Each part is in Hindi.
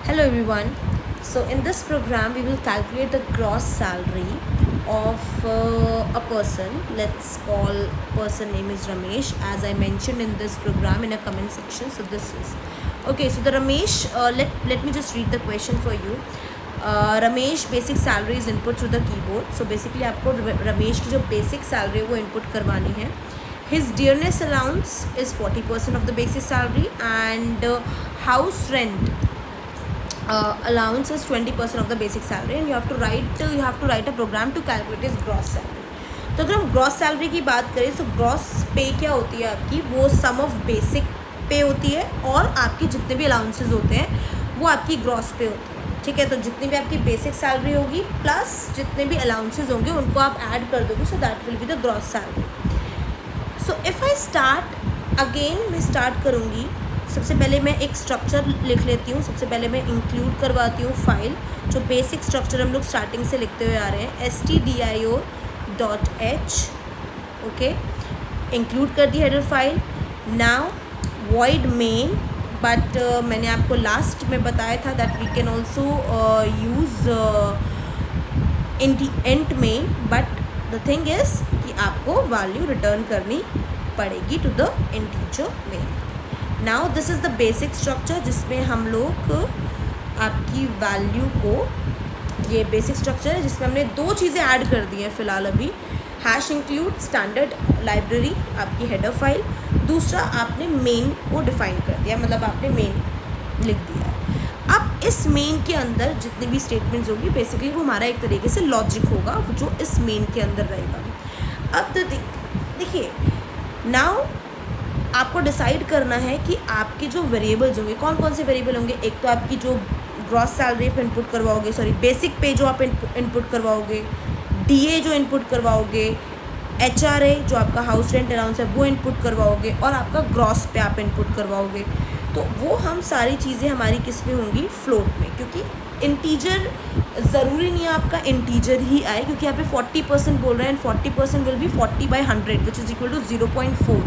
Hello everyone. So in this program we will calculate the gross salary of a person. Let's call person name is Ramesh, as I mentioned in this program in a comment section. So this is okay. So the Ramesh, let me just read the question for you. Ramesh basic salary is input through the keyboard. So basically आपको रमेश की जो basic salary है वो input करवानी है. His dearness allowance is 40% of the basic salary and house rent allowance is 20% of the basic salary and you have to write a program to calculate his gross salary. तो अगर हम ग्रॉस सैलरी की बात करें तो ग्रॉस पे क्या होती है आपकी, वो सम ऑफ बेसिक पे होती है और आपकी जितने भी अलाउंसेस होते हैं वो आपकी ग्रॉस पे होती है. ठीक है, तो जितनी भी आपकी बेसिक सैलरी होगी प्लस जितने भी अलाउंसेस होंगे उनको आप ऐड कर दोगे, सो that will be the gross salary. So if I start again, मैं स्टार्ट करूँगी. सबसे पहले मैं एक स्ट्रक्चर लिख लेती हूँ. सबसे पहले मैं इंक्लूड करवाती हूँ फाइल, जो बेसिक स्ट्रक्चर हम लोग स्टार्टिंग से लिखते हुए आ रहे हैं, stdio.h. ओके, इंक्लूड कर दी header file. Now void main, but मैंने आपको लास्ट में बताया था that we can also use int main, but the thing is कि आपको वैल्यू रिटर्न करनी पड़ेगी to the integer main. Now this is the basic structure जिसमें हम लोग आपकी वैल्यू को, ये बेसिक स्ट्रक्चर है जिसमें हमने दो चीज़ें ऐड कर दी हैं फ़िलहाल अभी. हैश इंक्लूड स्टैंडर्ड लाइब्रेरी आपकी हेडर फाइल, दूसरा आपने मेन को डिफाइन कर दिया, मतलब आपने मेन लिख दिया है. अब इस मेन के अंदर जितनी भी स्टेटमेंट्स होगी बेसिकली वो हमारा एक तरीके से लॉजिक होगा जो इस मेन के अंदर रहेगा. अब तो देखिए, नाउ आपको डिसाइड करना है कि आपके जो वेरिएबल्स होंगे, कौन कौन से वेरिएबल होंगे. एक तो आपकी जो ग्रॉस सैलरी पे इनपुट करवाओगे, बेसिक पे जो आप इनपुट करवाओगे, डीए जो इनपुट करवाओगे, एचआरए जो आपका हाउस रेंट अलाउंस है वो इनपुट करवाओगे, और आपका ग्रॉस पे आप इनपुट करवाओगे. तो वो हम सारी चीज़ें हमारी किस में होंगी, फ्लोट में, क्योंकि इंटीजर ज़रूरी नहीं है आपका इंटीजर ही आए, क्योंकि यहाँ पे 40% बोल रहे हैं and 40% will be 40/100 which is equal to 0.4.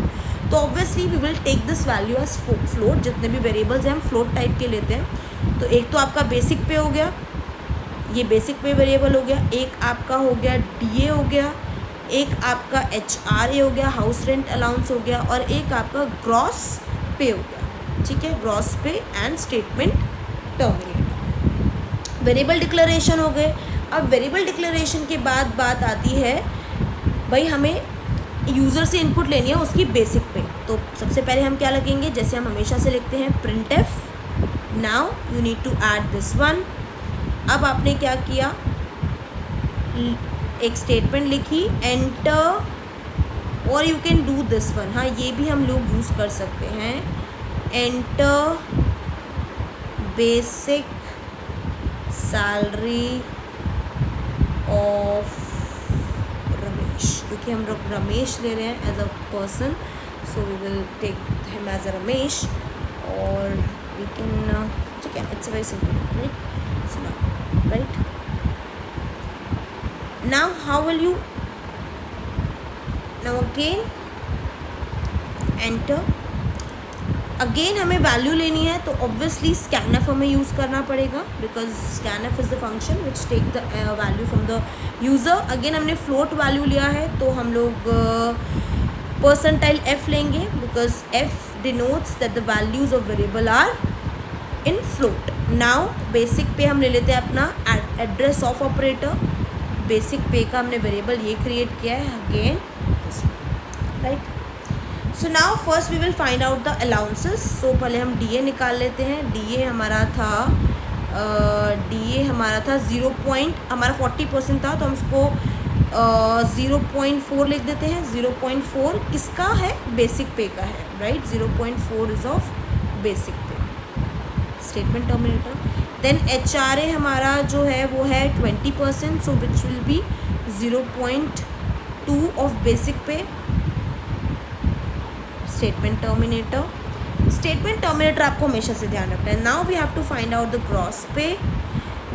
तो obviously we will take this value as float. जितने भी वेरिएबल्स हैं हम फ्लोट टाइप के लेते हैं. तो एक तो आपका बेसिक पे हो गया, ये बेसिक पे वेरिएबल हो गया, एक आपका हो गया डीए हो गया, एक आपका एचआरए हो गया, हाउस रेंट अलाउंस हो गया, और एक आपका ग्रॉस पे हो गया. ठीक है, ग्रॉस पे and statement terminate. Variable declaration हो गए. अब वेरिएबल डिक्लेरेशन के बाद बात आती है भाई हमें यूज़र से इनपुट लेनी है उसकी बेसिक पे. तो सबसे पहले हम क्या लगेंगे, जैसे हम हमेशा से लिखते हैं printf. Now you need to add this one. अब आपने क्या किया, एक स्टेटमेंट लिखी, एंटर, और you can do this one. हाँ, ये भी हम लोग यूज़ कर सकते हैं, enter basic salary of Ramesh, क्योंकि हम लोग रमेश ले रहे हैं as a person, so we will take him as a Ramesh. और वी कैन, ठीक है, it's very simple, right. So now, right, now how will you, now again enter. Again हमें वैल्यू लेनी है तो ऑब्वियसली स्कैनफ हमें यूज़ करना पड़ेगा, because scanf is the function which take the value from the user. Again हमने फ्लोट वैल्यू लिया है तो हम लोग परसेंटाइल एफ लेंगे, because F denotes that the values of variable are in float. Now basic पे हम ले लेते हैं अपना address of operator. Basic pay का हमने वेरिएबल ये क्रिएट किया है, again, right. So now first we will find out the allowances. So पहले हम डीए निकाल लेते हैं. डीए हमारा था 0. हमारा 40% था तो हम उसको 0.4 लिख देते हैं. 0.4 किसका है, बेसिक पे का है, right. 0.4 is of basic pay. Statement terminator. Then HRA हमारा जो है वो है 20%, so which will be 0.2 of basic pay. Statement terminator. Statement terminator आपको हमेशा से ध्यान रखना है. Now we have to find out the gross pay.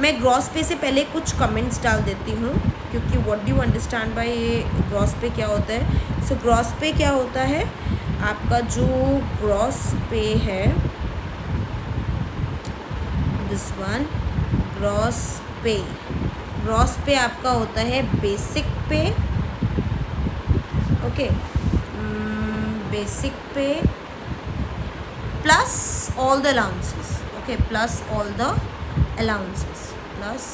मैं ग्रॉस पे से पहले कुछ कमेंट्स डाल देती हूँ, क्योंकि what do you understand by ये ग्रॉस पे क्या होता है. सो ग्रॉस पे क्या होता है, आपका जो ग्रॉस पे है दिस वन ग्रॉस पे. ग्रॉस पे आपका होता है बेसिक पे. ओके, बेसिक पे plus all the allowances. Okay, plus all the allowances, plus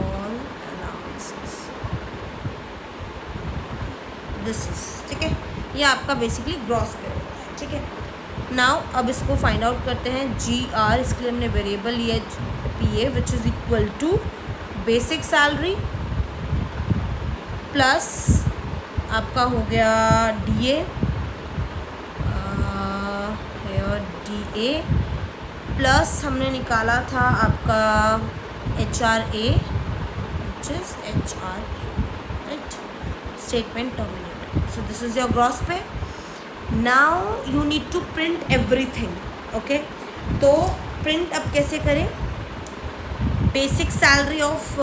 all allowances. This is ठीक है. ये आपका बेसिकली ग्रॉस पे होता है. ठीक है. नाउ अब इसको फाइंड आउट करते हैं. GR, इसके लिए हमने वेरिएबल लिया PA which is equal to basic salary plus आपका हो गया DA DA प्लस हमने निकाला था आपका HRA which is HRA, right, statement terminator. So this is your gross pay. Now you need to print everything. Okay, तो प्रिंट अब कैसे करें. बेसिक सैलरी ऑफ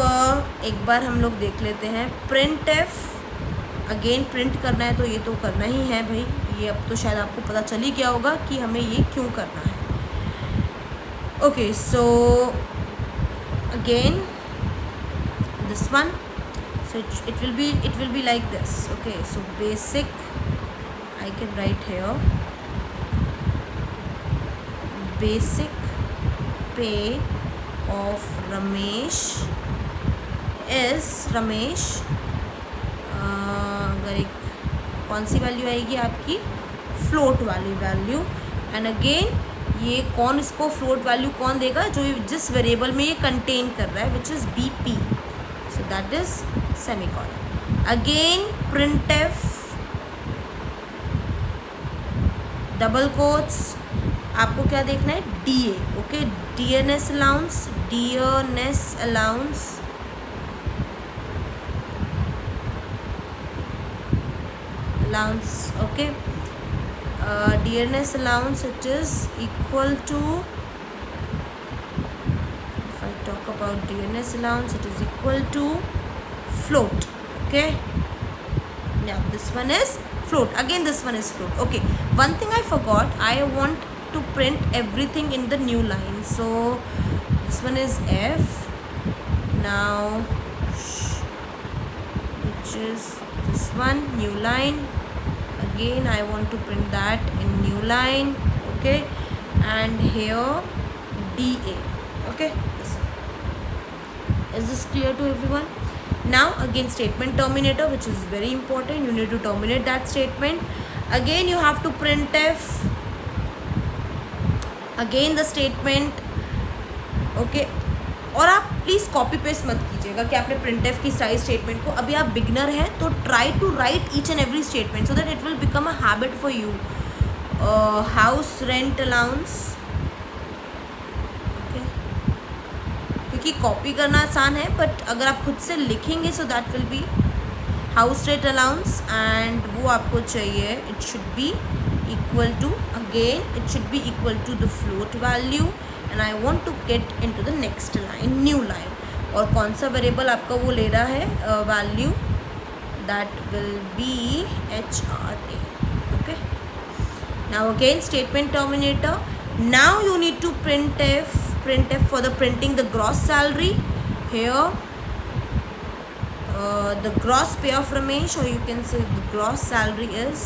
एक बार हम लोग देख लेते हैं. प्रिंट एफ, अगेन प्रिंट करना है तो ये तो करना ही है भाई. ये अब तो शायद आपको पता चल ही गया होगा कि हमें ये क्यों करना है. Okay, so again this one, so it will be like this. Okay, so basic, I can write here basic pay of Ramesh is Ramesh. अगर एक कौन सी वैल्यू आएगी आपकी, फ्लोट वाली वैल्यू. एंड अगेन ये कौन, इसको फ्लोट वैल्यू कौन देगा, जो जिस वेरिएबल में ये कंटेन कर रहा है which is BP. So that is semicolon. Again printf double quotes. आपको क्या देखना है, DA. Okay, dearness allowance, dearness allowance allowance. Okay, dearness allowance, it is equal to, if I talk about dearness allowance, it is equal to float. Okay, now this one is float. Again this one is float. Okay, one thing I forgot, I want to print everything in the new line. So this one is F. Now which is this one, new line. Again I want to print that in new line. Okay, and here DA. Okay, is this clear to everyone? Now again statement terminator, which is very important. You need to terminate that statement. Again you have to printf again the statement. Okay, और आप प्लीज़ कॉपी पेस्ट मत कीजिएगा कि आपने printf की सारी स्टेटमेंट को. अभी आप बिगनर हैं तो try to write each and every statement so that it will become a habit for you. House rent allowance. Okay, क्योंकि कॉपी करना आसान है बट अगर आप खुद से लिखेंगे so that will be house rent allowance. And वो आपको चाहिए, it should be equal to, again it should be equal to the float value. And I want to get into the next line, new line. और कौन सा वेरिएबल आपका वो ले रहा है value, that will be HRA. Okay, now again statement terminator. Now you need to printf for the printing the gross salary. Here the gross pay of Ramesh, or you can say the gross salary is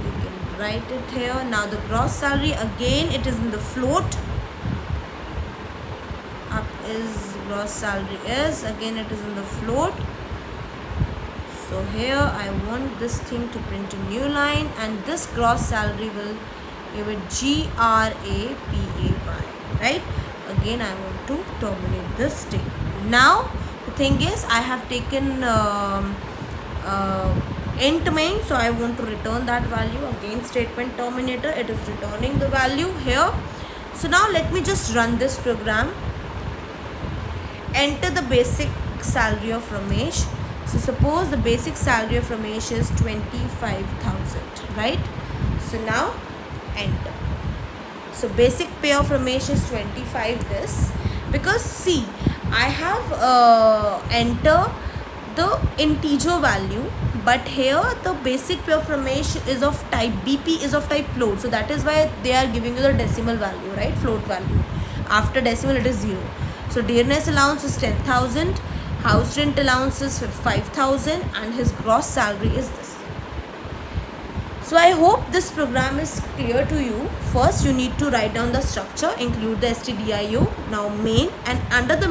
you can write it here. Now the gross salary, again it is in the float. Up is gross salary is, again it is in the float. So here I want this thing to print a new line, and this gross salary will give it GRAPAY, right? Again I want to terminate this statement. Now the thing is I have taken int main, so I want to return that value. Again statement terminator, it is returning the value here. So now let me just run this program. Enter the basic salary of Ramesh. So suppose the basic salary of Ramesh is 25,000, right? So now enter. So basic pay of Ramesh is 25 this, because see I have enter the integer value but here the basic pure Ramesh is of type BP, is of type float, so that is why they are giving you the decimal value, right? Float value. After decimal it is 0. So dearness allowance is 10,000, house rent allowance is 5,000, and his gross salary is this. So I hope this program is clear to you. First you need to write down the structure, include the STDIO, now main, and under the